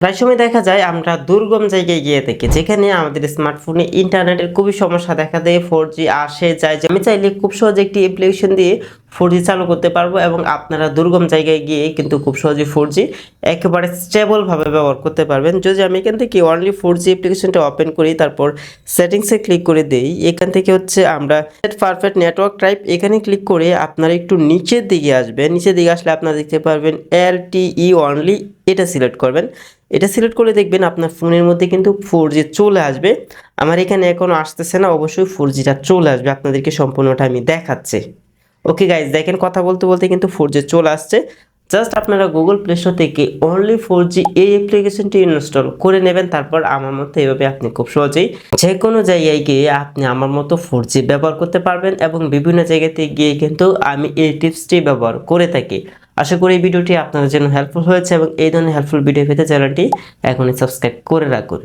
প্রায় সময় দেখা যায় আমরা দুর্গম জায়গায় গিয়ে থাকি, যেখানে আমাদের স্মার্টফোনে ইন্টারনেটের খুবই সমস্যা দেখা দেয়, 4G আসে যায়। যে আমি চাইলে খুব সহজে একটি অ্যাপ্লিকেশন দিয়ে 4G চালু করতে পারবো এবং আপনারা দুর্গম জায়গায় গিয়ে কিন্তু খুব সহজে 4G একেবারে স্টেবল ভাবে ব্যবহার করতে পারবেন। যদি আমি এখান থেকে অনলি 4G অ্যাপ্লিকেশনটা ওপেন করি, তারপর সেটিংসে ক্লিক করে দেই, এখান থেকে হচ্ছে আমরা পারফেক্ট নেটওয়ার্ক টাইপ এখানে ক্লিক করে আপনারা একটু নিচের দিকে আসবেন। নিচের দিকে আসলে আপনারা দেখতে পারবেন LTE অনলি, এটা সিলেক্ট করবেন। এটা সিলেক্ট করে দেখবেন আপনার ফোনের মধ্যে কিন্তু 4G চলে আসবে। আমার এখানে এখনো আসতেছে না, অবশ্যই 4Gটা চলে আসবে, আপনাদেরকে সম্পূর্ণটা আমি দেখাচ্ছি। ওকে গাইজ, দেখেন কথা বলতে বলতে কিন্তু 4G চলে আসছে। জাস্ট আপনারা গুগল প্লে স্টোর থেকে অনলি 4G এই অ্যাপ্লিকেশনটি ইনস্টল করে নেবেন। তারপর আমার মতো এভাবে আপনি খুব সহজেই যে কোনো জায়গায় গিয়ে আপনি আমার মতো 4G ব্যবহার করতে পারবেন এবং বিভিন্ন জায়গাতে গিয়ে কিন্তু আমি এই টিপসটি ব্যবহার করে থাকি। আশা করি এই ভিডিওটি আপনাদের জন্য হেল্পফুল হয়েছে এবং এই ধরনের হেল্পফুল ভিডিও পেতে চ্যানেলটি এখনই সাবস্ক্রাইব করে রাখুন।